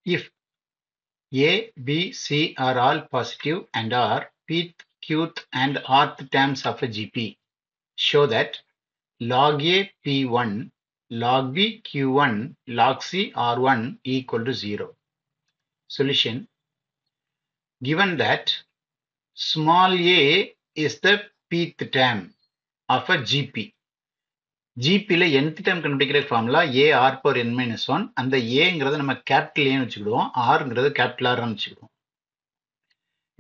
If A, B, C are all positive and are pth, qth and rth terms of a GP, show that log A P1, log B Q1, log C R1 equal to 0. Solution: given that small a is the pth term of a GP. ஜிபியில் nth term கண்டுபிடிக்கிற formula A R power n minus one. அந்த ஏங்கிறத நம்ம capital ஏன்னு வச்சுக்கிடுவோம், ஆருங்கிறது capital ஆர்னு வச்சுக்கிடுவோம்.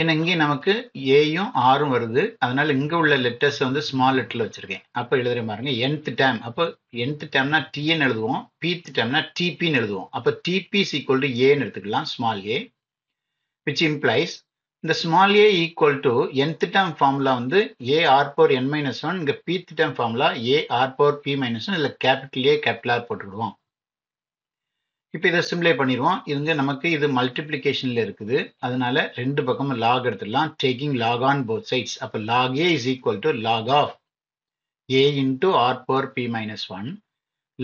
ஏன்னா இங்கே நமக்கு ஏயும் ஆரும் வருது, அதனால இங்கே உள்ள லெட்டர்ஸ் வந்து ஸ்மால் லெட்டரில் வச்சிருக்கேன். அப்போ எழுதுற பாருங்க nth டைம். அப்போ nth டைம்னா டின்னு எழுதுவோம், pth டைம்னா டிபின்னு எழுதுவோம். அப்போ டிபி இஸ் ஈக்குவல் டு ஏன்னு எடுத்துக்கலாம், ஸ்மால் ஏ, which implies இந்த small a equal to nth term formula வந்து a r power n minus 1, இங்க pth term formula a r power p minus 1, இல்ல capital A capital R போட்டுடுவோம். இப்போ இதை சிம்பிளை பண்ணிடுவோம். இங்க நமக்கு இது மல்டிப்ளிகேஷன்ல இருக்குது, அதனால ரெண்டு பக்கமும் log எடுத்துடலாம், taking log on both sides. அப்போ log a is equal to log of a into r power p minus 1.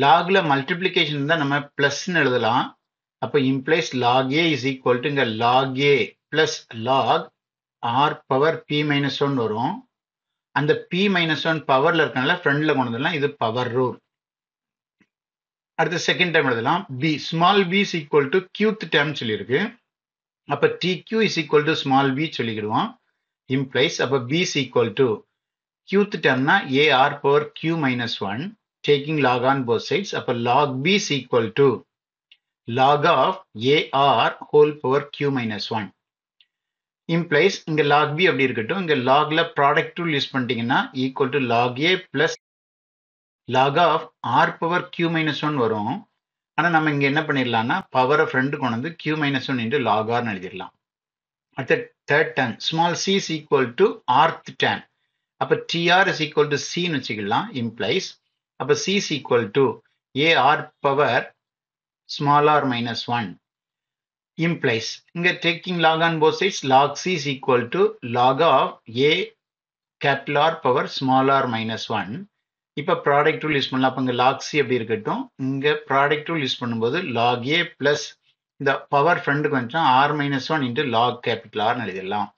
logல multiplication இருந்தால் நம்ம பிளஸ்ன்னு எழுதலாம். அப்போ implies log a is equal to இங்க log a plus log r power p minus 1 வரும். அந்த p minus 1 பவர்ல இருக்கனால ஃப்ரண்ட்ல கொண்டு வந்துடலாம், இது பவர் ரூல். அடுத்த செகண்ட் டைம் எழுதலாம், b small b is equal to qth term சொல்லியிருக்கு. அப்ப tq is equal to small b சொல்லிக்கிடுவோம். implies அப்ப b is equal to qth termனா a r power q minus 1, taking log on both sides. அப்ப log b is equal to log of a r whole power q minus 1. implies இங்க log b அப்படி இருக்கட்டும், இங்க logல product rule use பண்ணிட்டீங்கன்னா equal to log a plus log of r power q minus 1 வரும். ஆனா நம்ம இங்க என்ன பண்ணிடலாம்னா பவரை ஃப்ரண்ட் கொண்டு வந்து q minus 1 into log r எழுதிடலாம். அடுத்த third term small c is equal to rth term. அப்ப tr is equal to c ன்னு வச்சுக்கலாம். implies அப்ப c is equal to a r power small r minus 1. implies இங்க taking log on both sides, log c is equal to log of a capital R power small r minus 1. இப்ப product rule use பண்ணலாம். அப்ப இங்க log c அப்படி இருக்கட்டும், இங்க product rule use பண்ணும்போது log a plus இந்த பவர் ஃப்ரண்ட்டுக்கு வந்துட்டோம் r minus 1 into log capital R எழுதிடலாம்.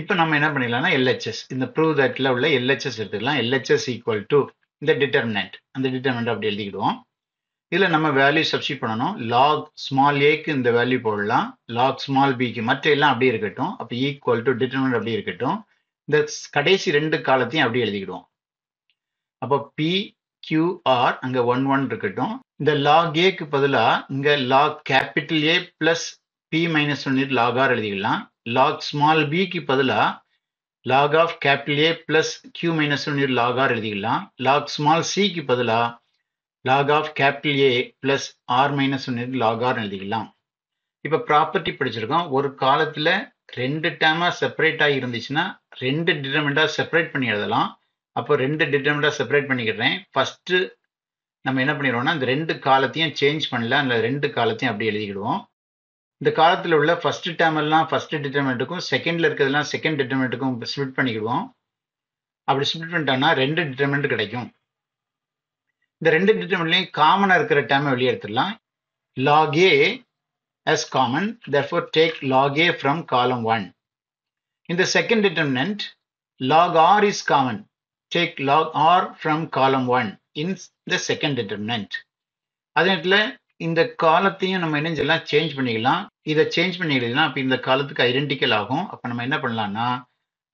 இப்ப நம்ம என்ன பண்ணிடலாம்னா LHS, இந்த ப்ரூவ் தட்ல உள்ள LHS எடுத்துக்கலாம். LHS equal to இந்த டிட்டர்மினன்ட், அந்த டிட்டர்மினன்ட் அப்படி எழுதிக்கிடுவோம். இதுல நம்ம வேல்யூ சப்ஸ்டிட் பண்ணணும். log small a க்கு இந்த வேல்யூ போடலாம், log small b க்கு, மற்ற எல்லாம் அப்படியே இருக்கட்டும். அப்ப ஈக்குவல் டு டிட்டர்மினன்ட் அப்படியே இருக்கட்டும். இந்த கடைசி ரெண்டு காலத்தையும் அப்படியே எழுதிக்கிடுவோம். அப்போ p q r அங்க 1 1 இருக்கட்டும். இந்த log a க்கு பதிலா இங்க log capital A plus p minus 1 log r எழுதிக்கலாம். log small b க்கு பதிலா log of capital A plus q minus 1 log r எழுதிக்கலாம். log small c க்கு பதிலா log of capital A plus r minus 1 log r எழுதிக்கலாம். இப்ப property படிச்சிருக்கோம். ஒரு காலத்துல ரெண்டு டேர்மா செப்பரேட் ஆகி இருந்துச்சுன்னா ரெண்டு டிட்டர்மினண்டா செப்பரேட் பண்ணி எழுதலாம். அப்போ ரெண்டு டிட்டர்மினண்டா செப்பரேட் பண்ணிக்கிறேன். ஃபர்ஸ்ட் நம்ம என்ன பண்ணிடுவோம்னா இந்த ரெண்டு காலத்தையும் சேஞ்ச் பண்ணல, அந்த ரெண்டு காலத்தையும் அப்படி எழுதிக்கிடுவோம். இந்த காலத்துல உள்ள ஃபர்ஸ்ட் டேர்ம் எல்லாம் ஃபர்ஸ்ட் டிட்டர்மினன்ட்டுக்கும், செகண்ட்ல இருக்கிறதெல்லாம் செகண்ட் டிட்டர்மினன்ட்டுக்கும் ஸ்ப்ளிட் பண்ணிக்கிடுவோம். அப்படி ஸ்ப்ளிட் பண்ணிட்டோம்னா ரெண்டு டிட்டர்மினன்ட் கிடைக்கும். இந்த ரெண்டு டிட்டர்மினன்ட்லயும் காமனா இருக்கிற டேர்மை வெளியே எடுத்துடலாம். log a as common, therefore take log a from column 1. In the second determinant, log r is common, take log r from column 1 in the second determinant. அதே நேரத்துல இந்த காலத்தையும் நம்ம என்ன செய்யலாம், சேஞ்ச் பண்ணிக்கலாம். இதை சேஞ்ச் பண்ணிக்கலாம். அப்ப இந்த காலத்துக்கு ஐடென்டிக்கல் ஆகும். அப்ப நம்ம என்ன பண்ணலாம்னா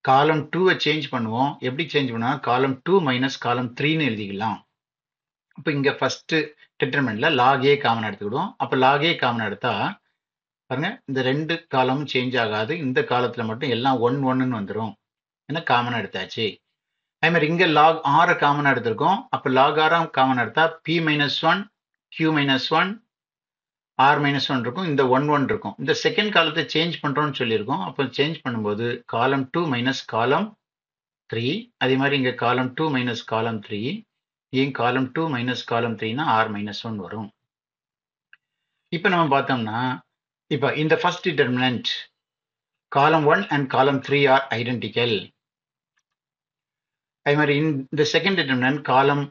காலம் 2 சேஞ்ச் பண்ணுவோம். எப்படி சேஞ்ச் பண்ணுவோம், காலம் 2 மைனஸ் காலம் 3ன்னு எழுதிக்கலாம். அப்ப இங்க ஃபர்ஸ்ட் டிட்டர்மினன்ட்ல log a காமன் எடுத்துக்கிடுவோம். அப்ப log a காமன் எடுத்தா பாருங்க இந்த ரெண்டு காலமும் சேஞ்ச் ஆகாது, இந்த காலத்துல மட்டும் எல்லாம் 1 1ன்னு வந்துடும். ஏன்னா காமனா எடுத்தாச்சு. அதே மாதிரி இங்க log r காமனா எடுத்திருக்கோம். அப்ப log r காமன் எடுத்தா p minus 1 q minus 1 r minus 1 இருக்கும், இந்த 1 1 இருக்கும். இந்த செகண்ட் காலத்தை சேஞ்ச் பண்றோம்னு சொல்லியிருக்கோம். அப்போ சேஞ்ச் பண்ணும்போது காலம் 2 மைனஸ் காலம் 3, அதே மாதிரி இங்க காலம் 2 மைனஸ் காலம் 3, ஏன் காலம் 2 மைனஸ் காலம் 3னா r minus 1 வரும். இப்ப நம்ம பார்த்தோம்னா இப்ப இந்த first determinant column 1 and column 3 are identical. அதே மாதிரி இந்த second determinant column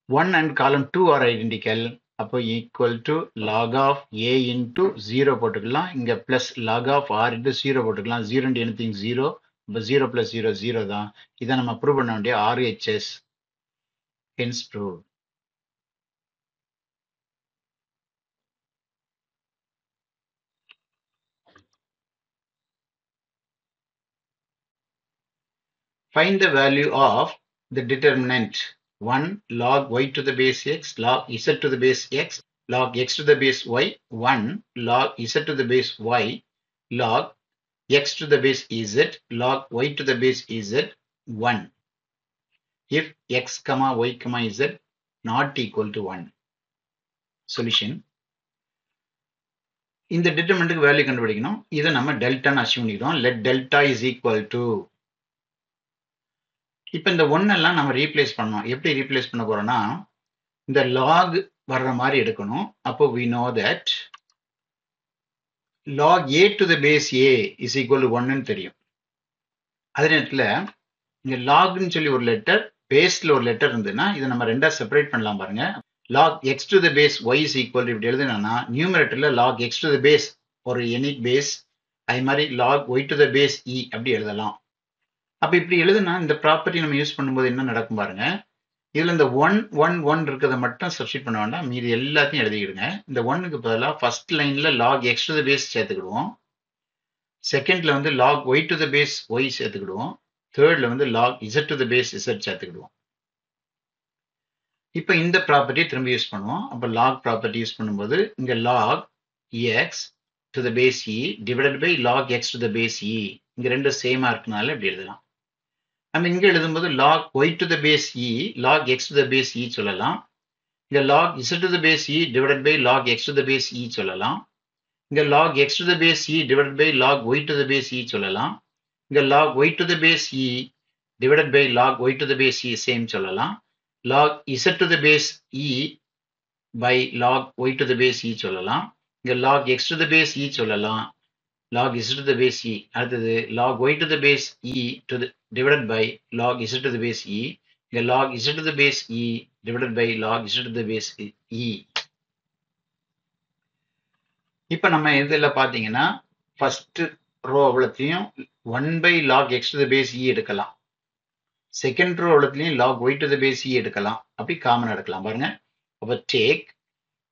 1 and column 2 are identical. அப்போ equal to log of a into 0 போட்டுக்கலாம். இங்க plus log of r into 0 போட்டுக்கலாம். 0 into anything 0. இப்போ 0 plus 0 0 தான். இதை நம்ம ப்ரூவ் பண்ண வேண்டிய RHS. Hence proved. Find the value of the determinant 1 log y to the base x, log z to the base x, log x to the base y, 1 log z to the base y, log x to the base z, log y to the base z, 1. If x, y, z not equal to 1. Solution. இந்த determinantக்கு value கண்டுபிடிக்கணும். இதை நம்ம டெல்டான்னு assume பண்ணிக்கிறோம். Let delta is equal to. இப்போ இந்த 1 எல்லாம் நம்ம replace பண்ணோம். எப்படி ரீப்ளேஸ் பண்ண போறோம்னா இந்த log வர்ற மாதிரி எடுக்கணும். அப்போ we know that log a to the base a is equal to 1 ன்னு தெரியும். அதே நேரத்தில் இங்க logன்னு சொல்லி ஒரு லெட்டர் பேஸ்ல ஒரு லெட்டர் இருந்ததுன்னா இதை நம்ம ரெண்டா செப்பரேட் பண்ணலாம் பாருங்க. log x to the base y is equal to இப்படி எழுதுனா நியூமரேட்டர்ல log x to the base ஒரு யூனிட் பேஸ், அதே மாதிரி log y to the base e அப்படி எழுதலாம். அப்ப இப்படி எழுதுனா இந்த ப்ராப்பர்ட்டி நம்ம யூஸ் பண்ணும்போது என்ன நடக்கும் பாருங்க. இதுல இந்த 1 1 1 இருக்கிறத மட்டும் சப்ஸ்டிட் பண்ண வேண்டாம், மீதி எல்லாத்தையும் எழுதிக்கிடுங்க. இந்த 1க்கு பதிலாக ஃபர்ஸ்ட் லைன்ல log x to the base சேர்த்துக்கிடுவோம். செகண்ட்ல வந்து log y to the base y சேர்த்துக்கிடுவோம். தேர்ட்ல வந்து log z to the base z சேர்த்துக்கிடுவோம். இப்போ இந்த ப்ராப்பர்ட்டி திரும்ப யூஸ் பண்ணுவோம். அப்ப log ப்ராப்பர்ட்டி யூஸ் பண்ணும்போது இங்க log x to the base e divided by log x to the base e, இங்க ரெண்டு சேமா இருக்கனால இப்படி எழுதலாம். நம்ம இங்க எழுதும்போது log y to the base e log x to the base e சொல்லலாம். இங்க log z to the base e divided by log x to the base e சொல்லலாம். இங்க log x to the base e divided by log y to the base e சொல்லலாம். இங்க log y to the base e divided by log y to the base e same சொல்லலாம். log z to the base e by log y to the base e சொல்லலாம். இங்க log x to the base e சொல்லலாம். log z to the base e அடுத்தது log y to the base e to the divided by log z to the base e, இங்க log z to the base e divided by log z to the base e. இப்ப நம்ம இதுல பாத்தீங்கன்னா first row அவ்வளத்தையும் 1 by log x to the base e எடுக்கலாம். Second row அவ்வளத்தையும் log y to the base e எடுக்கலாம். அப்படி common எடுக்கலாம் பாருங்க. அப்ப take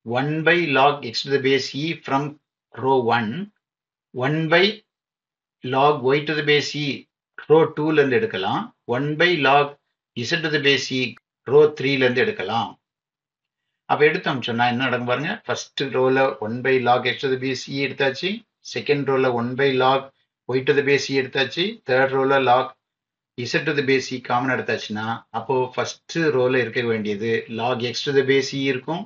1 by log x to the base e from row 1, 1 by log y to the base e row 2 ல இருந்து எடுக்கலாம். 1 by log z to the base e row 3 ல இருந்து எடுக்கலாம். அப்ப எடுத்தோம் சொன்னா என்ன நடக்கும் பாருங்க. ஃபர்ஸ்ட் ரோல 1 by log x to the base e எடுத்தாச்சு. செகண்ட் ரோல 1 by log y to the base e எடுத்தாச்சு. தேர்ட் ரோல log z to the base e common எடுத்தாச்சுன்னா அப்போ ஃபர்ஸ்ட் ரோல இருக்க வேண்டியது log x to the base e இருக்கும்,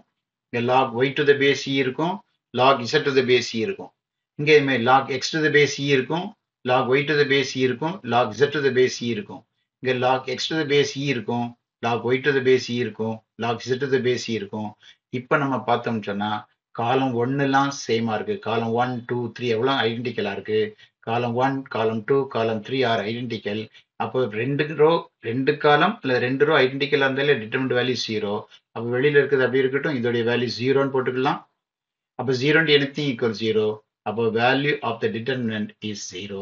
இங்க log y to the base e இருக்கும், log z to the base e இருக்கும். இங்க log x to the base e இருக்கும், log y to the base e இருக்கும், log z to the base e இருக்கும். இங்க log x to the base e இருக்கும், log y to the base e இருக்கும், log z to the base e இருக்கும். இப்ப நம்ம பார்த்தோம் சொன்னா காலம் 1 எல்லாம் சேமா இருக்கு. காலம் 1 2 3 எவ்வளவு ஐடென்டிக்கலா இருக்கு. காலம் 1 காலம் 2 காலம் 3 ஆர் ஐடென்டிக்கல். அப்போ ரெண்டு காலம் இல்ல ரெண்டு ரோ ஐடென்டிக்கலா இருந்தாலே டிட்டர்மினன்ட் வேல்யூ 0. அப்ப வெளியில இருக்குது அப்படி இருக்கட்டும், இதோடைய வேல்யூ 0ன்னு போட்டுக்கலாம். அப்ப 0 into anything equals 0. அப்போ value of the determinant is 0.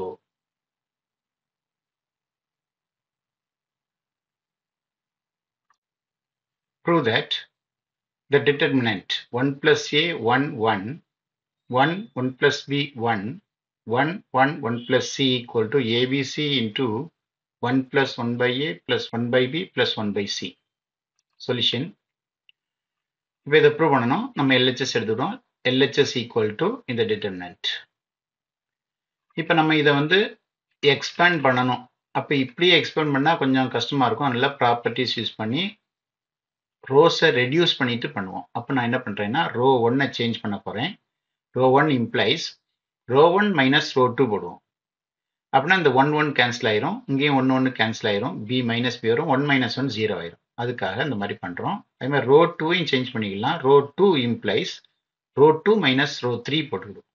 Prove that the determinant 1 plus a 1 1 1 1 plus b 1 1 1 1 plus c equal to abc into 1 plus 1 by a plus 1 by b plus 1 by c. Solution. இப்போ இதை prove பண்ணணும். நம்ம LHS எடுத்துக்கிறோம். LHS equal to இந்த determinant. இப்போ நம்ம இதை வந்து எக்ஸ்பேண்ட் பண்ணணும். அப்போ இப்படியே எக்ஸ்பேண்ட் பண்ணா கொஞ்சம் கஷ்டமா இருக்கும். அதனால ப்ராப்பர்ட்டிஸ் யூஸ் பண்ணி ரோஸை ரெடியூஸ் பண்ணிட்டு பண்ணுவோம். அப்போ நான் என்ன பண்றேன்னா ரோ 1 சேஞ்ச் பண்ண போறேன். Row 1 implies row 1 minus row 2 போடுவோம். அப்படின்னா இந்த 1 1 கேன்சல் ஆயிரும், இங்கேயும் 1 1 கேன்சல் ஆயிரும், பி மைனஸ் பி வரும், 1 மைனஸ் 1 0 ஆயிரும். அதுக்காக இந்த மாதிரி பண்றோம். அதே மாதிரி ரோ 2 சேஞ்ச் பண்ணிக்கலாம். Row 2 implies row 2 minus row 3 போட்டுக்கிடும்.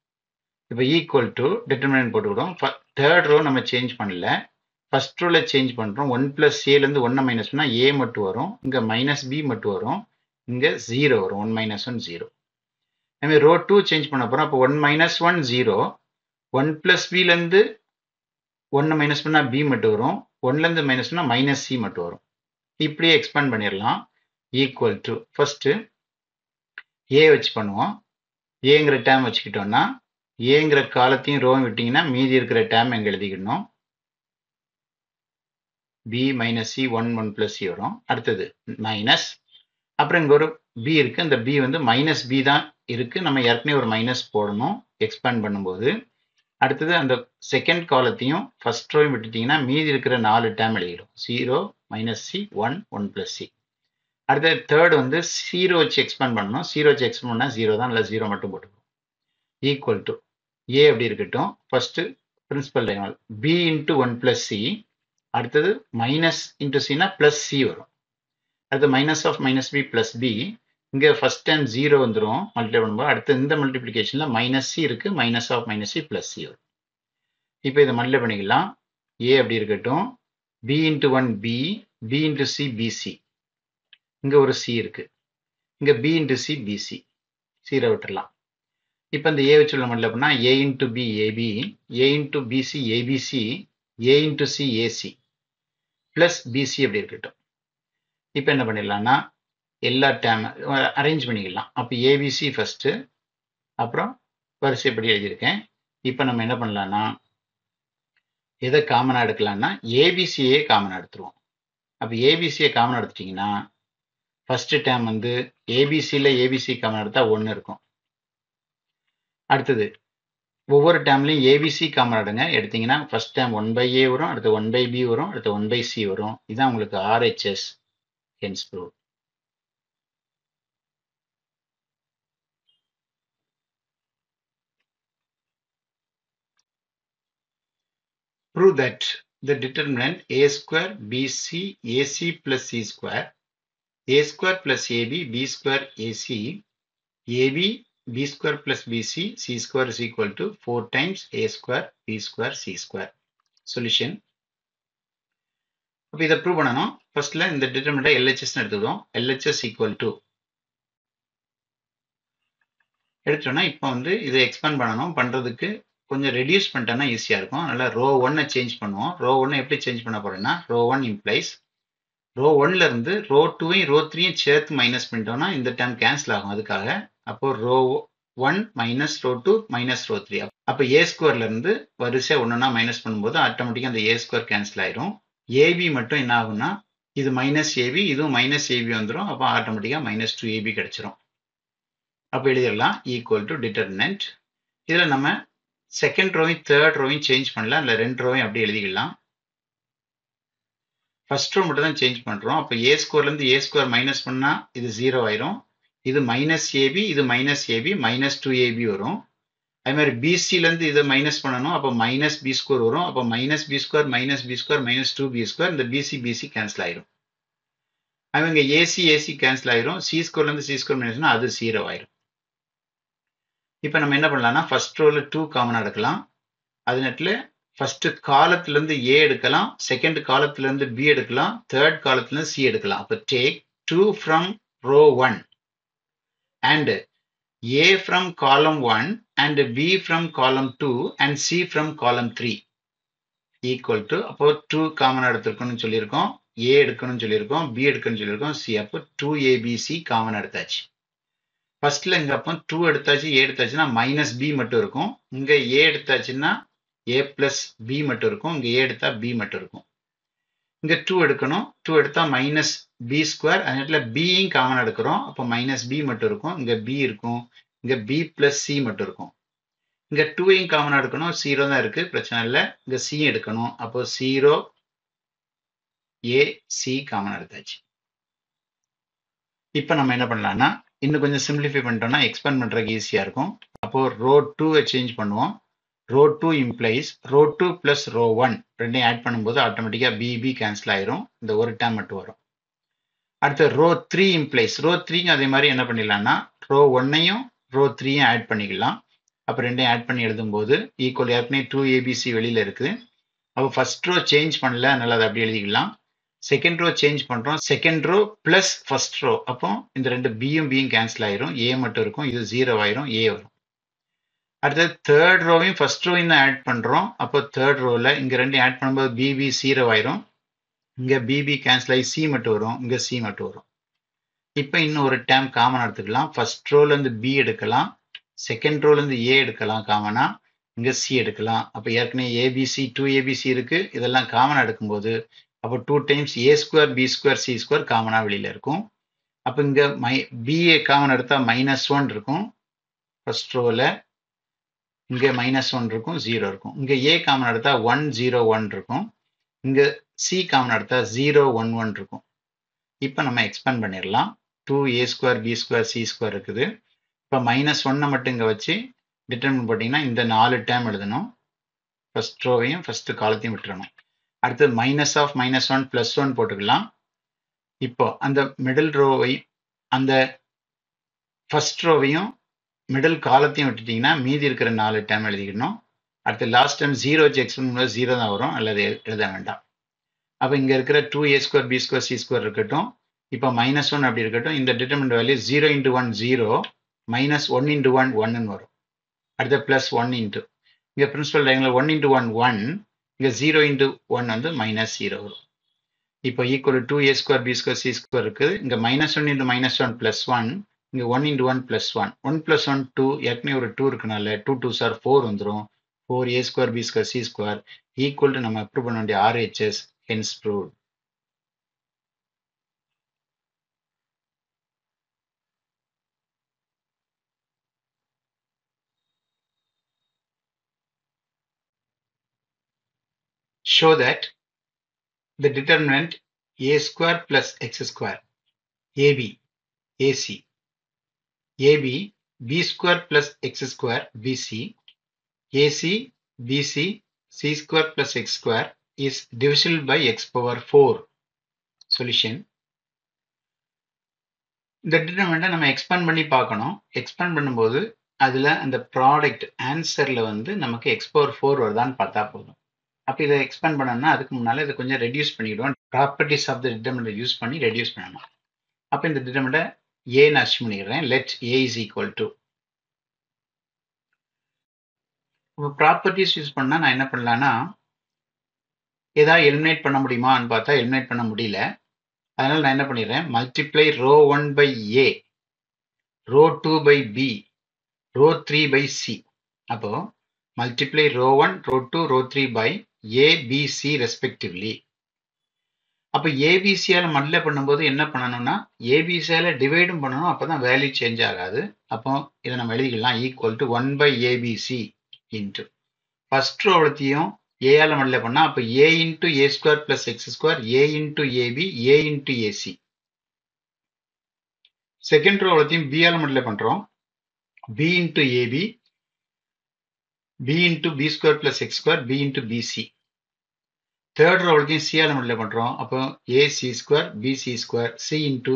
இப்போ ஈக்குவல் டு டிட்டர்மினன்ட் போட்டுக்கிடும். தேர்ட் ரோ நம்ம சேஞ்ச் பண்ணல, ஃபர்ஸ்ட் ரோல சேஞ்ச் பண்றோம். 1 பிளஸ் ஏல இருந்து 1 மைனஸ் பண்ணா ஏ மட்டும் வரும், இங்க மைனஸ் பி மட்டும் வரும். இங்க 0 வரும் 1 minus 1 0. எனவே ரோ 2 சேஞ்ச் பண்ண போறோம். அப்போ 1 minus 1 0. 1 plus b இருந்து 1 மைனஸ் பண்ணா b மட்டும் வரும். 1ல இருந்து மைனஸ் பண்ணா மைனஸ் c மட்டும் வரும். இப்படியே எக்ஸ்பேண்ட் பண்ணிடலாம். ஈக்குவல் டு ஃபர்ஸ்ட் a வச்சு பண்ணுவோம். ஏங்கிற டேம் வச்சுக்கிட்டோம்னா ஏங்கிற காலத்தையும் ரோவும் விட்டீங்கன்னா மீதி இருக்கிற டேம் எங்க எழுதிக்கணும். b minus c 1 plus c வரும். அடுத்தது மைனஸ், அப்புறம் இங்க ஒரு b இருக்கு. அந்த b வந்து மைனஸ் b தான் இருக்கு. நம்ம ஏற்கனவே ஒரு மைனஸ் போடணும் எக்ஸ்பேண்ட் பண்ணும்போது. அடுத்தது அந்த செகண்ட் காலத்தையும் ஃபர்ஸ்ட் ரோவையும் விட்டுட்டீங்கன்னா மீதி இருக்கிற 4 டேம் எழுதிடும். 0 மைனஸ் சி 1 1 plus c. அடுத்தது தேர்ட் வந்து 0 வச்சு எக்ஸ்பேண்ட் பண்ணணும். 0 வச்சு எக்ஸ்பேண்ட் பண்ணா 0 தான், இல்லை 0 மட்டும் போட்டுக்கணும். ஈக்குவல் டு a அப்படி இருக்கட்டும். First principal diagonal b into 1 plus c. அடுத்தது மைனஸ் இன்ட்டு சினா பிளஸ் சி வரும். அடுத்து minus of minus B plus B. இங்கே ஃபர்ஸ்ட் டைம் 0 வந்துடும் மல்டிப்ளை பண்ணும்போது. அடுத்து இந்த மல்டிப்ளிகேஷனில் மைனஸ் சி இருக்கு. Minus of minus C plus C வரும். இப்போ இதை மல்டிப்ளை பண்ணிக்கலாம். a அப்படி இருக்கட்டும். b into 1 b, b into C BC. இங்கே ஒரு சி இருக்கு. இங்கே b இன்ட்டு சி பிசி. சீரை விட்டுடலாம். இப்போ இந்த a வச்சு உள்ள மல்டிப்ளை பண்ணால் a into B AB, a into BC ABC, a into C AC plus BC அப்படி இருக்கட்டும். இப்போ என்ன பண்ணிடலாம்னா எல்லா டேம் அரேஞ்ச் பண்ணிக்கலாம். அப்போ ஏபிசி ஃபர்ஸ்ட், அப்புறம் வரிசைப்படி எழுதியிருக்கேன். இப்போ நம்ம என்ன பண்ணலாம்னா எதை காமனாக எடுக்கலாம்னா ஏபிசியே காமனாக எடுத்துருவோம். அப்போ ஏபிசியை காமனாக எடுத்துட்டிங்கன்னா ஃபர்ஸ்ட் டேம் வந்து ஏபிசியில் ஏபிசி காமனாக எடுத்தால் 1 இருக்கும். அடுத்தது ஒவ்வொரு டேம்லையும் ஏபிசி காமன் எடுங்க. எடுத்தீங்கன்னா ஃபர்ஸ்ட் டேம் 1/a வரும், அடுத்து 1/b வரும், அடுத்து 1/c வரும். இதுதான் உங்களுக்கு RHS hence proof. Prove that the determinant a square bc ac plus c square, a square plus ab, b square ac, ab b square plus bc, c square is equal to 4 times a square b square c square. Solution. அப்போ இதை prove பண்ணணும். ஃபர்ஸ்ட்ல இந்த டிட்டர்மினண்ட்டை LHS எடுத்துக்கிடுவோம். LHS equal to எடுத்துட்டோம்னா இப்போ வந்து இதை expand பண்ணணும். பண்ணுறதுக்கு கொஞ்சம் ரெடியூஸ் பண்ணிட்டோம்னா ஈஸியாக இருக்கும். அதனால் ரோ 1 சேஞ்ச் பண்ணுவோம். ரோ 1 எப்படி சேஞ்ச் பண்ண போறோம்னா ரோ 1 இம்ப்ளைஸ் ரோ 1ல இருந்து ரோ 2ஐயும் ரோ 3ஐயும் சேர்த்து மைனஸ் பண்ணிட்டோம்னா இந்த டேர்ம் கேன்சல் ஆகும். அதுக்காக அப்போ row 1 minus row 2 minus row 3. அப்போ ஏ ஸ்கொயர்ல இருந்து வரிசை ஒன்றுனா மைனஸ் பண்ணும்போது ஆட்டோமேட்டிக்காக அந்த ஏ ஸ்கொயர் கேன்சல் ஆயிரும். ஏபி மட்டும் என்ன ஆகும்னா இது மைனஸ் ஏபி, இதுவும் மைனஸ் ஏபி வந்துடும். அப்போ ஆட்டோமேட்டிக்காக மைனஸ் 2ab கிடைச்சிரும். அப்போ எழுதிடலாம் ஈக்குவல் டு டிட்டர்மினன்ட். இதில் நம்ம செகண்ட் ரோவையும் தேர்ட் ரோவையும் சேஞ்ச் பண்ணலாம். இல்லை 2 ரோவையும் அப்படி எழுதிக்கலாம். ஃபர்ஸ்ட் ரோ மட்டும் தான் சேஞ்ச் பண்ணுறோம். அப்போ ஏ ஸ்கொயர்லேருந்து ஏ ஸ்கொயர் மைனஸ் பண்ணால் இது 0 ஆயிரும். இது மைனஸ் ஏபி, இது மைனஸ் ஏபி, மைனஸ் 2ab வரும். அதே மாதிரி பிசிலேருந்து இதை மைனஸ் பண்ணணும். அப்போ மைனஸ் பி ஸ்கொயர் வரும். அப்போ minus B square minus B square minus 2b square. இந்த பிசி கேன்சல் ஆயிரும். அவங்க ஏசி கேன்சல் ஆயிரும். சி ஸ்கொயர்லேருந்து சி ஸ்கொயர் மைனஸ்னா அது 0 ஆயிரும். இப்போ நம்ம என்ன பண்ணலாம்னா ஃபர்ஸ்ட் ரோல 2 காமனாக எடுக்கலாம். அது நேரத்தில் ஃபர்ஸ்ட் காலத்திலேருந்து ஏ எடுக்கலாம், செகண்ட் காலத்திலேருந்து பி எடுக்கலாம், தேர்ட் காலத்திலேருந்து சி எடுக்கலாம். அப்போ take 2 from row 1 and A from column 1 and B from column 2 and C from column 3 equal to அப்போ 2 காமன் எடுத்துருக்கணும்னு சொல்லியிருக்கோம், A எடுக்கணும்னு சொல்லியிருக்கோம், B எடுக்கணும்னு சொல்லியிருக்கோம், C. அப்போ 2ABC காமன் எடுத்தாச்சு. ஃபர்ஸ்ட்ல இங்க அப்போ 2 எடுத்தாச்சு, A எடுத்தாச்சுன்னா மைனஸ் B மட்டும் இருக்கும். இங்க A எடுத்தாச்சுன்னா A பிளஸ் B மட்டும் இருக்கும். இங்க A எடுத்தா B மட்டும் இருக்கும். இங்க 2 எடுக்கணும். 2 எடுத்தா மைனஸ் பி ஸ்கொயர். அதனால பியும் காமன் எடுக்கிறோம். அப்போ மைனஸ் பி மட்டும் இருக்கும். இங்க பி இருக்கும். இங்க பி பிளஸ் சி மட்டும் இருக்கும். இங்க 2ஐயும் காமன் எடுக்கணும். 0 தான் இருக்கு, பிரச்சனை இல்லை. இங்க சி எடுக்கணும். அப்போ 0 ஏ சி காமன் எடுத்தாச்சு. இப்போ நம்ம என்ன பண்ணலாம்னா இன்னும் கொஞ்சம் சிம்பிளிஃபை பண்ணிட்டோம்னா எக்ஸ்பேண்ட் பண்றதுக்கு ஈஸியா இருக்கும். அப்போ ரோ 2 சேஞ்ச் பண்ணுவோம். Row 2 implies row 2 plus row 1 ரெண்டையும் ஆட் பண்ணும்போது ஆட்டோமேட்டிக்கா பிபி கேன்சல் ஆயிரும். இந்த ஒரு டேம் மட்டும் வரும். அடுத்து ரோ 3 இம்ப்ளைஸ் ரோ 3க்கு அதே மாதிரி என்ன பண்ணிடலாம்னா ரோ 1ஐயும் ரோ 3யும் ஆட் பண்ணிக்கலாம். அப்போ ரெண்டையும் ஆட் பண்ணி எழுதும்போது ஈக்குவல் ஏற்கனவே 2ABC வெளியில இருக்கு. அப்போ ஃபர்ஸ்ட் ரோ சேஞ்ச் பண்ணல, அதனால அதை அப்படி எழுதிக்கலாம். செகண்ட் ரோ சேஞ்ச் பண்றோம். Second row plus first row. அப்போ இந்த ரெண்டு பியும் கேன்சல் ஆயிரும். ஏ மட்டும் இருக்கும். இது 0 ஆயிரும். ஏ வரும். அடுத்தது தேர்ட் ரோவையும் ஃபர்ஸ்ட் ரோவையும் தான் ஆட் பண்றோம். அப்போ தேர்ட் ரோல இங்க ரெண்டு ஆட் பண்ணும்போது பிபி 0 ஆயிரும். இங்க பிபி கேன்சல் ஆகி சி மட்டும் வரும். இங்க சி மட்டும் வரும். இப்போ இன்னும் ஒரு டேம் காமன் எடுத்துக்கலாம். ஃபர்ஸ்ட் ரோல இருந்து பி எடுக்கலாம். செகண்ட் ரோல இருந்து ஏ எடுக்கலாம் காமனா. இங்க சி எடுக்கலாம். அப்ப ஏற்கனவே ஏபிசி 2abc இருக்கு. இதெல்லாம் காமனா எடுக்கும்போது அப்போ 2 times a square B square C square காமனா வெளியில இருக்கும். அப்ப இங்க பிஏ காமன் எடுத்தா -1 இருக்கும் ஃபர்ஸ்ட் ரோல. இங்க -1 இருக்கும், 0 இருக்கும். இங்க ஏ காமன் எடுத்தா 1 0 1 இருக்கும். இங்க சி காமன் எடுத்தா 0 1 1 இருக்கும். இப்ப நம்ம எக்ஸ்பேண்ட் பண்ணிடலாம். 2a square B square C square இருக்குது. இப்ப -1 மட்டும் இங்க வச்சு டிட்டர்மின் போட்டீங்கன்னா இந்த 4 டேர்ம் எழுதணும். ஃபர்ஸ்ட் ரோவையும் ஃபர்ஸ்ட் காலத்தையும் விட்டுறணும். அடுத்து -1 +1 போட்டுக்கலாம். இப்போ அந்த மிடில் ரோவை அந்த ஃபர்ஸ்ட் ரோவையும் மிடில் காலத்தையும் விட்டுட்டீங்கன்னா மீதி இருக்கிற 4 டேர்ம் எழுதிக்கணும். அடுத்து லாஸ்ட் டைம் 0 வச்சு எக்ஸ்பெண்ட் பண்ணும்போது 0 தான் வரும். அல்லது எழுத வேண்டாம். அப்ப இங்க இருக்கிற 2a square B square C square இருக்கட்டும். இப்போ -1 அப்படி இருக்கட்டும். இந்த டிட்டர்மினன்ட் வேல்யூ 0 × 1 0 -1 × 1 1 வரும். அடுத்து +1 இன்ட்டு இங்க பிரின்சிபல் டயகனல் 1 × 1 1. இங்க 0 × 1 வந்து -0 வரும். இப்போ equal 2a square B square C square இருக்குது. இங்க -1 × -1 +1. இங்க 1 × 1 +1. 1 + 1 2. ஏற்கனவே ஒரு 2 இருக்கனால 2 2s are 4 வந்துரும். 4a square B square C square equal to நம்ம ப்ரூவ் பண்ண வேண்டிய RHS hence proved. Show that the determinant a square plus x square AB AC AB b square plus x square BC AC BC c square plus x square is divisible by x power 4. Solution. இந்த டிட்டர்மினன்ட்டை நம்ம expand பண்ணி பார்க்கணும். Expand பண்ணும்போது அதுல அந்த product ஆன்சர்ல வந்து நமக்கு x power 4 வருதான்னு பார்த்தா போதும். அப்ப இதை எக்ஸ்பேண்ட் பண்ணணும்னா அதுக்கு முன்னால இதை கொஞ்சம் ரெடியூஸ் பண்ணிடுவோம். Properties of the determinant use பண்ணி ரெடியூஸ் பண்ணணும். அப்ப இந்த டிட்டர்மினன்ட்டை ஏன்னு அஸ்யூம் பண்ணிடுறேன். Let a is equal to. இப்போ ப்ராப்பர்ட்டிஸ் யூஸ் பண்ணா நான் என்ன பண்ணலாம்னா ஏதாவது எலிமினேட் பண்ண முடியுமான்னு பார்த்தா எலிமினேட் பண்ண முடியல. அதனால நான் என்ன பண்ணிடுறேன், multiply row 1 by a, row 2 by b, row 3 by c. அப்போ multiply row 1, row 2, row 3 by a, b, c respectively. அப்ப ஏபிசியால மல்டிப்ளை பண்ணும்போது என்ன பண்ணணும்னா ஏபிசியால டிவைடும் பண்ணணும். அப்பதான் வேல்யூ சேஞ்ச் ஆகாது. அப்போ இதை நம்ம எழுதிக்கலாம் equal to 1 by abc into first ரோவத்தையும் ஏயால மல்டிப்ளை பண்ணா அப்ப a into a square plus X square a into a b a into a c. Second ரோவத்தையும் b ஆல மல்டிப்ளை பண்றோம். b into a b b into b square plus X square b into b c. Third ரோவத்தையும் c ஆல multiply பண்றோம். அப்போ a c square b c square c into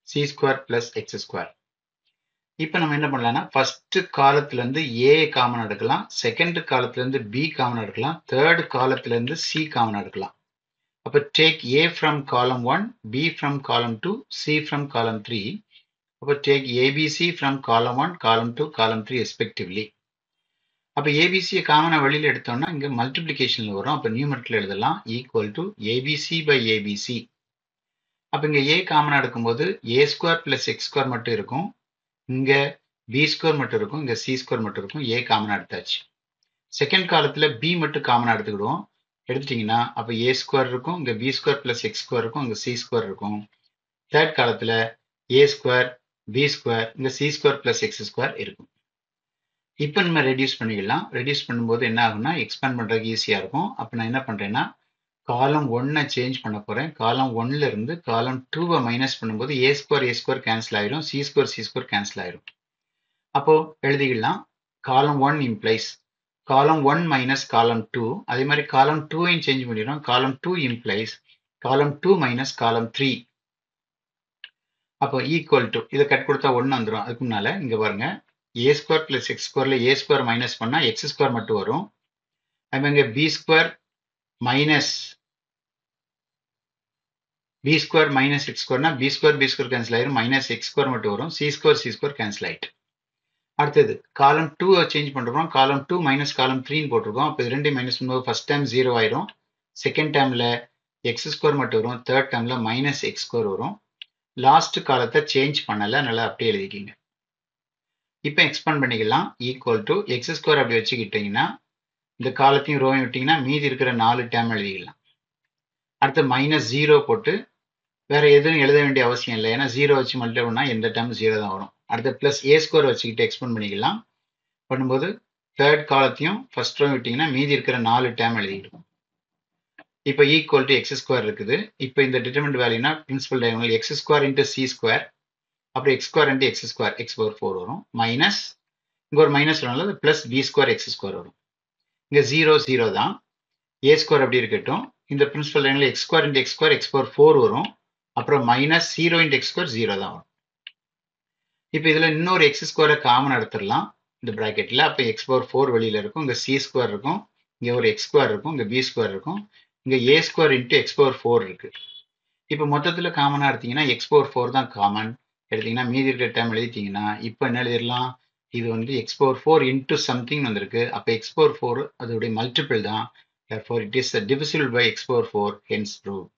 c square plus X square. இப்ப நம்ம என்ன பண்ணலாம்னா ஃபர்ஸ்ட் காலத்துல இருந்து ஏ காமன் எடுக்கலாம், செகண்ட் காலத்துல இருந்து பி காமன் எடுக்கலாம், தேர்ட் காலத்துல இருந்து சி காமன் எடுக்கலாம். அப்ப டேக் ஏ ஃப்ரம் காலம் 1, பி ஃப்ரம் காலம் 2, சி ஃப்ரம் காலம் 3. அப்ப டேக் ஏபிசி ஃப்ரம் காலம் 1, காலம் 2, காலம் 3 ரெஸ்பெக்டிவ்லி. அப்ப ஏபிசியை காமனா வெளியில எடுத்தோம்னா இங்க மல்டிபிளிகேஷன்ல வரும். அப்ப நியூமரிக்கல் எழுதலாம் equal to ABC by ABC. அப்ப இங்க ஏ காமனா எடுக்கும்போது A square plus X square மட்டும் இருக்கும். இங்க பி ஸ்கொயர் மட்டும் இருக்கும். இங்க சி ஸ்கொயர் மட்டும் இருக்கும். ஏ காமனா எடுத்தாச்சு. செகண்ட் காலத்துல பி மட்டும் காமனா எடுத்துக்கிடுவோம். எடுத்துட்டீங்கன்னா அப்ப ஏ ஸ்கொயர் இருக்கும். இங்க B square plus X square இருக்கும். இங்க சி ஸ்கொயர் இருக்கும். தேர்ட் காலத்துல ஏ ஸ்கொயர் பி ஸ்கொயர் இங்க C square plus X square இருக்கும். இப்ப நம்ம ரெடியூஸ் பண்ணிக்கலாம். ரெடியூஸ் பண்ணும்போது என்ன ஆகும்னா எக்ஸ்பேண்ட் பண்றதுக்கு ஈஸியா இருக்கும். அப்ப நான் என்ன பண்றேன்னா காலம் 1 சேஞ்ச் பண்ண போறேன். காலம் 1ல இருந்து காலம் 2 மைனஸ் பண்ணும்போது ஏ ஸ்கொயர் கேன்சல் ஆயிரும். சி ஸ்கொயர் கேன்சல் ஆயிரும். அப்போ எழுதிக்கலாம் காலம் 1 இம்ப்ளைஸ் காலம் 1 மைனஸ் காலம் 2. அதே மாதிரி காலம் 2ஐயும் சேஞ்ச் பண்ணிடுறோம். காலம் 2 இம்ப்ளைஸ் காலம் 2 மைனஸ் காலம் 3. அப்போ ஈக்குவல் டு இதை கட் கொடுத்தா 1 வந்துடும். அதுக்கு முன்னால இங்க பாருங்க ஏ ஸ்கொயர் பிளஸ் எக்ஸ் ஸ்கொயர்ல ஏ ஸ்கொயர் மைனஸ் பண்ணா எக்ஸ் ஸ்கொயர் மட்டும் வரும். அதே மாதிரி b square minus B square minus x ஸ்கொயர்னா பி ஸ்கொயர் கேன்சல் ஆயிரும், மைனஸ் எக்ஸ் ஸ்கொயர் மட்டும் வரும், சி ஸ்கொயர் கேன்சல் ஆயிட்டு. அடுத்தது காலம் 2 சேஞ்ச் பண்றோம், காலம் 2 மைனஸ் காலம் 3 போட்டிருக்கோம். அப்போ இது ரெண்டையும் மைனஸ் பண்ணும்போது ஃபர்ஸ்ட் டைம் 0 ஆயிரும், செகண்ட் டைம்ல எக்ஸ் ஸ்கொயர் மட்டும் வரும், தேர்ட் டைம்ல மைனஸ் எக்ஸ் ஸ்கொயர் வரும். லாஸ்ட் காலத்தை சேஞ்ச் பண்ணல, நல்லா அப்படியே எழுதிக்கிங்க. இப்போ எக்ஸ்பேண்ட் பண்ணிக்கலாம். ஈக்குவல் டு எக்ஸ் ஸ்கொயர் அப்படி வச்சுக்கிட்டீங்கன்னா இந்த காலத்தையும் ரோவையும் விட்டீங்கன்னா மீதி இருக்கிற 4 டேம் எழுதிக்கலாம். அடுத்து மைனஸ் 0 போட்டு வேற எதுவும் எழுத வேண்டிய அவசியம் இல்லை, ஏன்னா 0 வச்சு மல்டிப்ளை பண்ணா எந்த டேம் 0 தான் வரும். அடுத்து பிளஸ் ஏ ஸ்கொயர் வச்சுக்கிட்டு எக்ஸ்பேண்ட் பண்ணிக்கலாம். பண்ணும்போது தேர்ட் காலத்தையும் ஃபர்ஸ்ட் ரோ விட்டீங்கன்னா மீதி இருக்கிற 4 டேம் எழுதிடும். இப்போ ஈக்குவல் டு எக்ஸ் ஸ்கொயர் இருக்குது. இப்போ இந்த டிட்டர்மினன்ட் வேல்யூனா principal diagonal x square into c square, அப்புறம் x square into x square, x power 4 வரும், மைனஸ் இங்க ஒரு மைனஸ் வரனால plus b square x square வரும். இங்க 0 0 தான், ஏ ஸ்கொயர் அப்படி இருக்கட்டும். இந்த பிரின்சிபல் லைன்ல X square into X square x power 4 வரும், அப்புறம் மைனஸ் 0 இன்டு எக்ஸ் ஸ்கொயர் 0 தான் வரும். இப்போ இதுல இன்னொரு எக்ஸ் ஸ்கொயரை காமன் எடுத்துடலாம் இந்த பிராக்கெட்ல. அப்போ எக்ஸ் பவர் 4 வெளியில இருக்கும், இங்க சி ஸ்கொயர் இருக்கும், இங்க ஒரு எக்ஸ் ஸ்கொயர் இருக்கும், இங்க பி ஸ்கொயர் இருக்கும், இங்க ஏ ஸ்கொயர் இன்டு எக்ஸ் பவர் 4 இருக்கு. இப்போ மொத்தத்துல காமனா எடுத்தீங்கன்னா எக்ஸ் பவர் 4 தான் காமன் எடுத்தீங்கன்னா மீதி இருக்கிற டைம் எழுதிட்டீங்கன்னா இப்போ என்ன எழுதிடலாம், இது வந்து எக்ஸ் பவர் 4 இன்டு சம்திங் வந்திருக்கு. அப்போ எக்ஸ் பவர் 4 அதோடைய மல்டிபிள் தான். Therefore, it is divisible by x power 4, hence proved.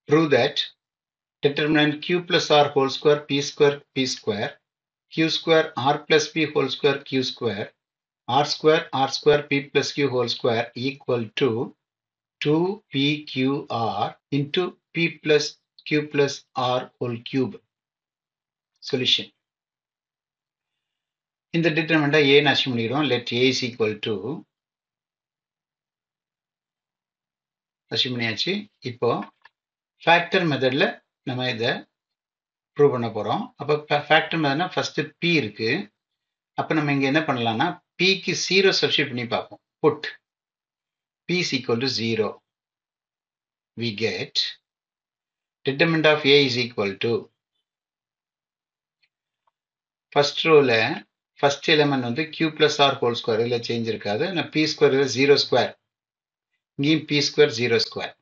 prove that determinant q plus r whole square p square q square r plus p whole square q square r square p plus q whole square equal to 2pqr into p plus q plus r whole cube. Solution. இந்த determinant a ன்னு assume பண்ணிக்கிறோம். Let a is equal to assume பண்ணியாச்சு. இப்போ factor methodல நம்ம இதை prove பண்ண போறோம். அப்போ factor methodனா first p இருக்கு. அப்போ நம்ம இங்க என்ன பண்ணலாம்னா p க்கு 0 substitute பண்ணி பார்ப்போம். Put p is equal to 0. We get determinant of a is equal to first rowல first element வந்து q plus r whole square இல்ல சேஞ்ச் இருக்காது. நான் p square 0 square. இங்கேயும் p square 0 square.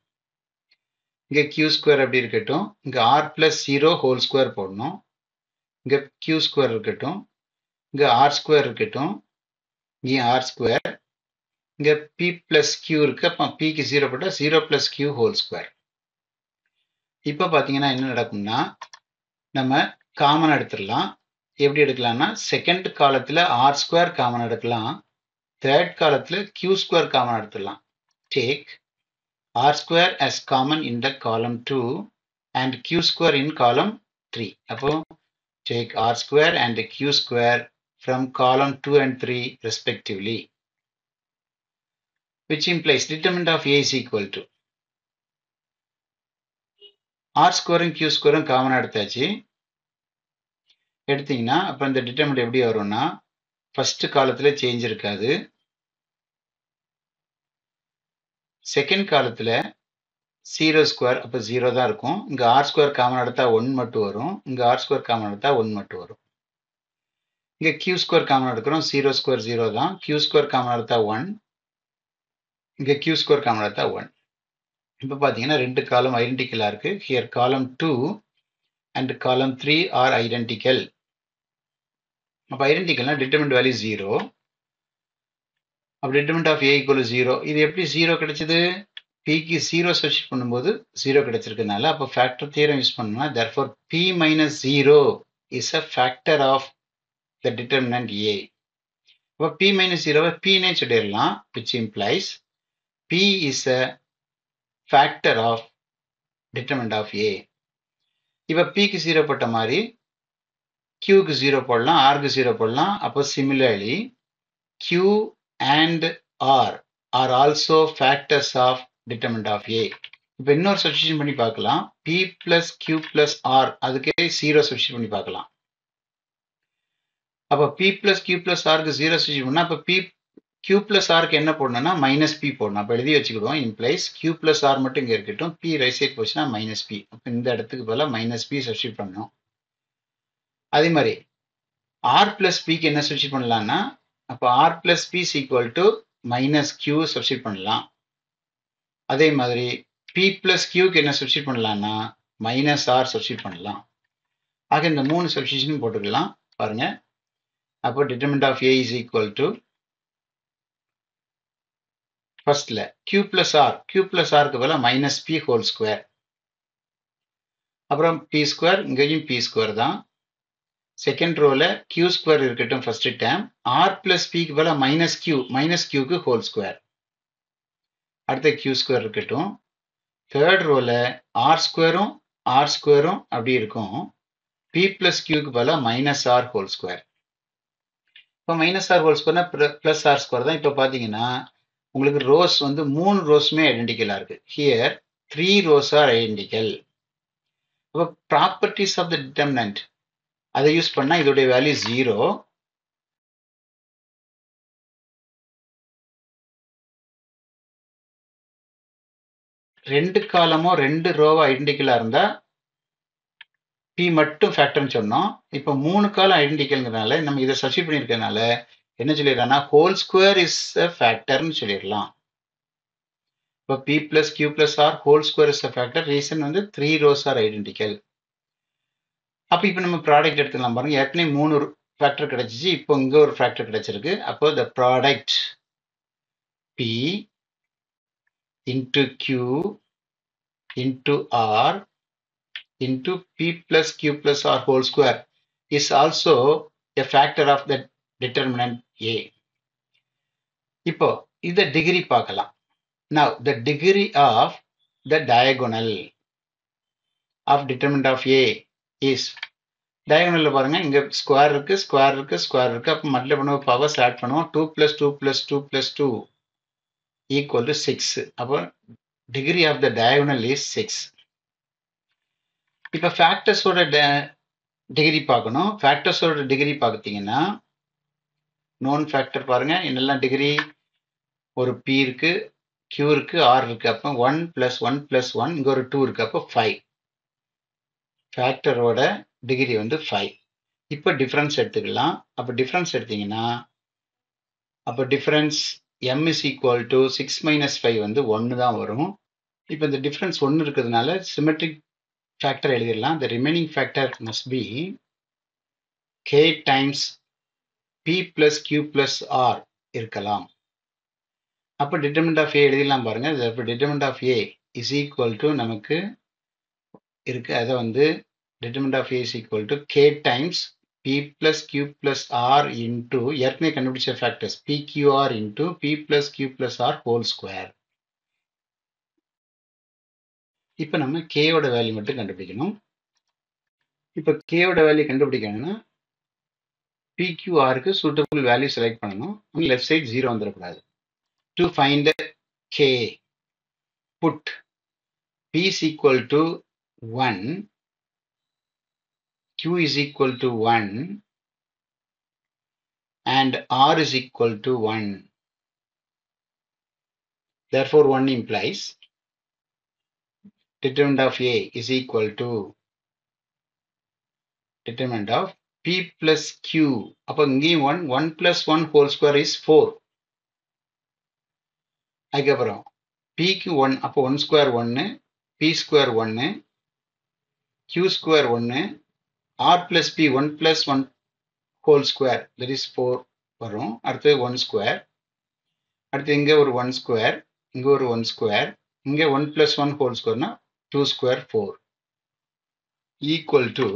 இங்க q square அப்படி இருக்கட்டும். இங்க r plus 0 whole square போடணும். இங்க q square இருக்கட்டும். இங்க r square இருக்கட்டும். இங்க r square. இங்க p plus q இருக்கு. அப்ப p க்கு 0 போட்டா 0 plus q whole square. இப்ப பாத்தீங்கன்னா என்ன நடக்கும்னா நம்ம காமன் எடுத்துடலாம். எப்படி எடுக்கலாம்னா செகண்ட் காலத்துல r square காமன் எடுக்கலாம். தேர்ட் காலத்துல q square காமன் எடுத்துடலாம். Take r square as common in the column 2 and q square in column 3. அப்போ take r square and q square from column 2 and 3 respectively, which implies determinant of a is equal to r square and q square common எடுத்தாச்சு. எடுத்தீங்கன்னா அப்ப இந்த determinant எப்படி வரும்னா first காலத்துல change இருக்காது. Second காலத்துல 0 ஸ்கொயர் அப்ப 0 தான் இருக்கும். இங்க r ஸ்கொயர் காமன் எடுத்தா 1 மட்டும் வரும். இங்க r ஸ்கொயர் காமன் எடுத்தா 1 மட்டும் வரும். இங்க q ஸ்கொயர் காமன் எடுக்கிறோம். 0 ஸ்கொயர் 0 தான். q ஸ்கொயர் காமன் எடுத்தா 1. இங்க q ஸ்கொயர் காமன் எடுத்தா 1. இப்ப பாத்தீங்கன்னா ரெண்டு காலம் ஐடென்டிக்கலா இருக்கு. Here column 2 and column 3 are identical. அப்ப ஐடென்டிக்கல்னா determinant value 0. அப்ப determinant of a equal to 0. இது எப்படி 0 கிடைச்சது? p க்கு 0 சப்ஸ்டிட்யூட் பண்ணும்போது 0 கிடைச்சிருக்கனால அப்ப factor theorem யூஸ் பண்ணோம்னா therefore p minus 0 is a factor of the determinant a. அப்ப p minus 0 p னே சொல்லிடலாம், which implies p is a factor of determinant of a. இப்ப p க்கு 0 போட்ட மாதிரி q க்கு 0 போடலாம், r க்கு 0 போடலாம். அப்ப similarly q and r are also factors of determinant of a. இப்ப இன்னொரு சப்ஸ்டிட்யூஷன் பண்ணி பார்க்கலாம். p plus q plus r அதுக்கே 0 சப்ஸ்டிட்யூட் பண்ணி பார்க்கலாம். அப்ப p plus q plus r க்கு 0 சப்ஸ்டிட்யூட் பண்ணா அப்ப p q plus r க்கு என்ன போடணும்னா மைனஸ் p போடணும். அப்ப எழுதி வச்சுக்கிடுவோம். இம்ப்ளைஸ் q plus r மட்டும் இங்க இருக்கட்டும். p ரைட் சைடு போச்சுன்னா மைனஸ் p. அப்ப இந்த இடத்துக்கு பதிலா மைனஸ் p சப்ஸ்டிட்யூட் பண்ணணும். அதே மாதிரி r plus p க்கு என்ன சப்ஸ்டிட்யூட் பண்ணலாம்னா அப்ப r plus p is equal to minus q substitute பண்ணலாம். அதே மாதிரி p plus q க்கு என்ன சப்ஸ்டிட்யூட் பண்ணலாம்னா மைனஸ் r சப்ஸ்டிட்யூட் பண்ணலாம். ஆக இந்த மூணு சப்ஸ்டிட்யூஷன் போட்டுக்கலாம். பாருங்க. அப்போ determinant of a is equal to ஃபர்ஸ்ட்ல q plus r க்கு பதிலா மைனஸ் p ஹோல் ஸ்கொயர். அப்புறம் p ஸ்கொயர் இங்கேயும் p ஸ்கொயர் தான். செகண்ட் ரோல q ஸ்கொயர் இருக்கட்டும் first term. r plus p க்கு பதிலா மைனஸ் q க்கு ஹோல் ஸ்கொயர். அடுத்த q ஸ்கொயர் இருக்கட்டும். தேர்ட் ரோல r ஸ்கொயரும் அப்படி இருக்கும். p plus q க்கு பதிலா மைனஸ் r ஹோல் ஸ்கொயர். இப்போ மைனஸ் r ஹோல் ஸ்கொயர்னா பிளஸ் r ஸ்கொயர் தான். இப்போ பாத்தீங்கன்னா உங்களுக்கு ரோஸ் வந்து 3 ரோஸ்மே ஐடென்டிக்கலா இருக்கு. Here 3 rows are identical. அப்போ ப்ராப்பர்ட்டிஸ் ஆஃப் த டிட்டர்மினன்ட் அதை யூஸ் பண்ணா இதோடைய வேல்யூ 0. ரெண்டு காலமும் ரெண்டு ரோவா ஐடென்டிக்கலா இருந்தா p மட்டும் ஃபேக்டர்னு சொன்னோம். இப்போ 3 காலம் ஐடென்டிக்கல்ங்கிறதுனால நம்ம இதை சப்ஸ்டிட்யூட் பண்ணியிருக்கனால என்ன சொல்லிடுறோம்னா ஹோல் ஸ்கொயர் இஸ் a ஃபேக்டர்னு சொல்லிடலாம். இப்போ p plus q plus r whole square is a factor. Reason வந்து 3 rows are identical. அப்ப இப்போ நம்ம ப்ராடக்ட் எடுத்துக்கலாம். பாருங்க ஏற்கனவே 3 ஃபேக்டர் கிடைச்சிச்சு. இப்போ இங்க ஒரு ஃபேக்டர் கிடைச்சிருக்கு. அப்போ the product p into q into r into p plus q plus r whole square is also a factor of the determinant a. இப்போ இத டிகிரி பார்க்கலாம். Now the degree of the diagonal of determinant of a is diagonal பாருங்க இங்க square இருக்கு square இருக்கு square இருக்கு அப்ப multiply பண்ணுவோம் பவர்ஸ் ஆட் பண்ணுவோம் 2 plus 2 plus 2 plus 2 equal to 6. அப்போ degree of the diagonal is 6. இப்ப ஃபேக்டர்ஸோட டிகிரி பார்க்கணும். ஃபேக்டர்ஸோட டிகிரி பார்த்தீங்கன்னா நோன் ஃபேக்டர் பாருங்க என்னெல்லாம் டிகிரி ஒரு p இருக்கு q இருக்கு r இருக்கு அப்போ 1 plus 1 plus 1 இங்க ஒரு 2 இருக்கு அப்போ 5. ஃபேக்டரோட டிகிரி வந்து 5. இப்போ டிஃபரன்ஸ் எடுத்துக்கலாம். அப்போ டிஃபரன்ஸ் எடுத்தீங்கன்னா அப்போ difference m is equal to 6 minus 5 வந்து 1 தான் வரும். இப்போ இந்த டிஃபரன்ஸ் 1 இருக்கிறதுனால சிமெட்ரிக் ஃபேக்டர் எழுதிடலாம். The remaining factor must be k times p plus q plus r இருக்கலாம். அப்போ determinant of a எழுதிடலாம் பாருங்க. அப்போ determinant of a is equal to நமக்கு இருக்கு. அதை வந்து determinant of a is equal to k times p plus q plus r into ஏற்கனவே கண்டுபிடிச்ச factors pqr into p plus q plus r whole square. இப்போ நம்ம k ஓட value மட்டும் கண்டுபிடிக்கணும். இப்போ k ஓட வேல்யூ கண்டுபிடிக்கணும்னா pqrக்கு suitable வேல்யூ செலக்ட் பண்ணணும். லெஃப்ட் சைடு 0 வந்துடக்கூடாது. To find k, put p is equal to 1, q is equal to 1 and r is equal to 1. Therefore 1 implies determinant of a is equal to determinant of p plus q. அப்போ இங்கேயும் 1 plus 1 whole square is 4. அதுக்கப்புறம் pக்கு 1 அப்போ 1 square 1 p square 1 q square 1 r plus p 1 plus 1 whole square that is 4 வரும். அடுத்து 1 square அடுத்து இங்க ஒரு 1 square இங்க ஒரு 1 square இங்க 1 plus 1 whole square னா 2 square 4 equal to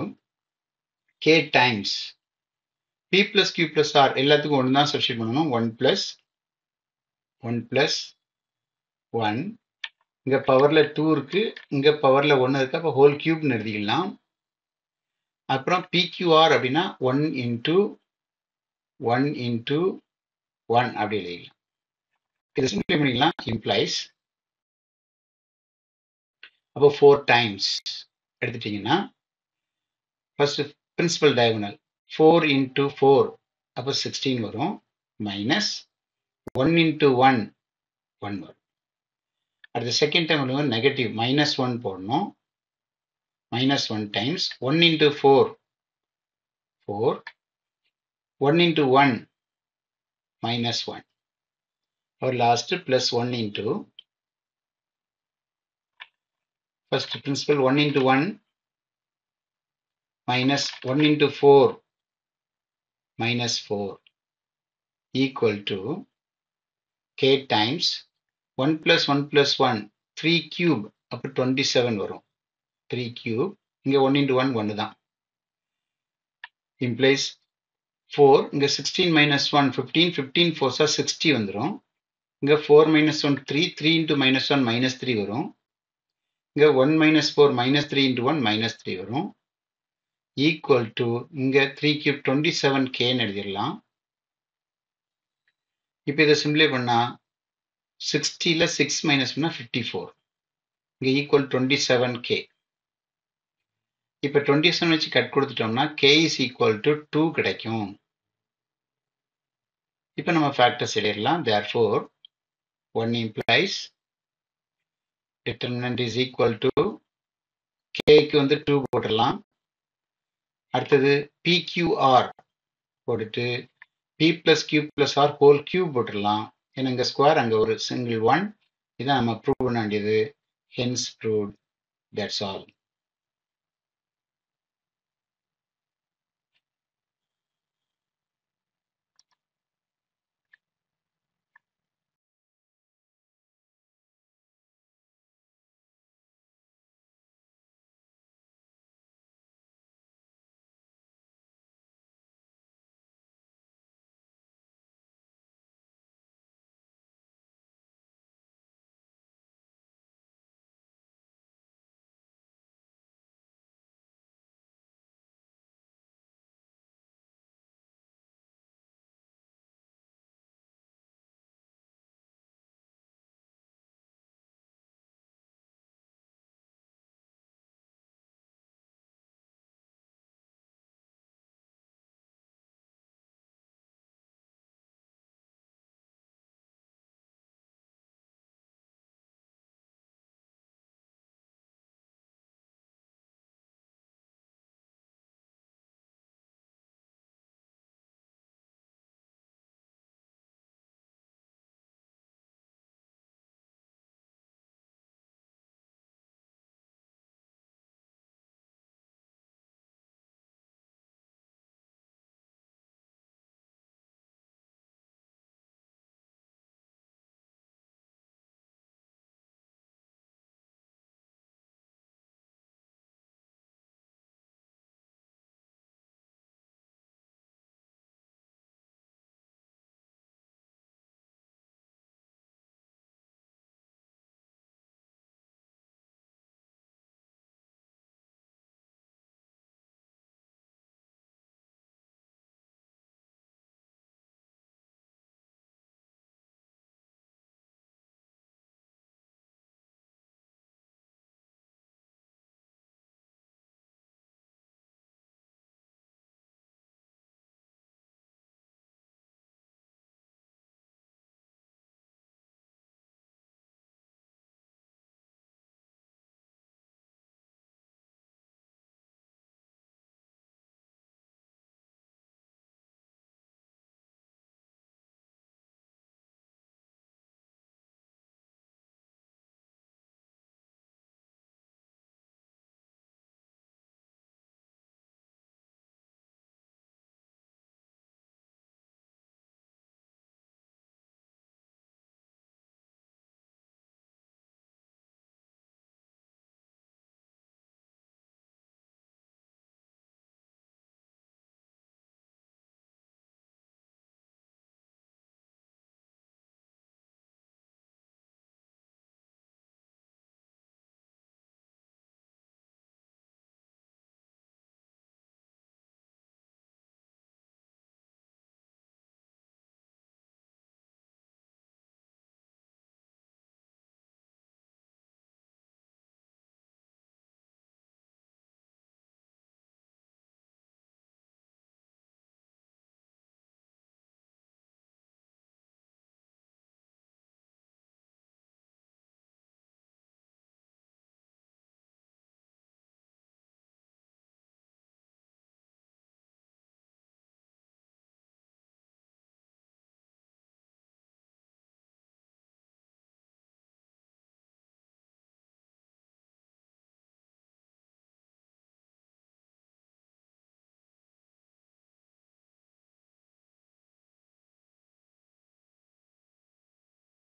k times p plus q plus r எல்லாத்துக்கும் 1 தான் சப்ஸ்டிட் பண்ணணும். 1 plus 1 இங்க பவர்ல 2 இருக்கு இங்க பவர்ல 1 இருக்கு அப்ப ஹோல் கியூப் எழுதிக்கலாம். அப்புறம் pqr அப்படின்னா 1 into 1 அப்படி எழுதிக்கலாம். இது சிம்பிளை பண்ணிக்கலாம். இம்ப்ளைஸ் அப்போ 4 டைம்ஸ் எடுத்துட்டீங்கன்னா ஃபர்ஸ்ட் பிரின்சிபல் டயகோனல் 4 into 4 அப்போ 16 வரும் மைனஸ் 1 into 1 வரும். அடுத்த செகண்ட் டைம் வந்து நெகட்டிவ் -1 போடணும். -1 times 1 into 4 1 into 1 -1 or last plus 1 into first principal 1 into 1 minus 1 into 4 minus 4 equal to k times 1 plus 1 plus 1 3 cube அப்போ 27 வரும். 3 cube இங்க 1 into 1 1 தான். implies 4 இங்க 16 minus 1 15 15 4 are 60 வந்துரும். இங்க 4 minus 1 3 3 into minus 1 minus 3 வரும். இங்க 1 minus 4 minus 3 into 1 minus 3 வரும். equal to இங்க 3 cube 27k எழுதிடலாம். இப்போ இதை சிம்பிளை பண்ணா 60ல 6 minus பண்ணா 54 இங்க equal 27k. இப்போ 27 வச்சு கட் கொடுத்துட்டோம்னா k is equal to 2 கிடைக்கும். இப்போ நம்ம ஃபேக்டர்ஸ் எழுதிடலாம். therefore 1 implies determinant is equal to k க்கு வந்து 2 போட்டுடலாம். அடுத்தது pqr போட்டுட்டு p plus q plus r whole cube போட்டுடலாம். ஏன்னா இங்க ஸ்கொயர் அங்க ஒரு சிங்கிள் 1 இதான் நம்ம ப்ரூவ் பண்ண வேண்டியது. hence proved. That's all.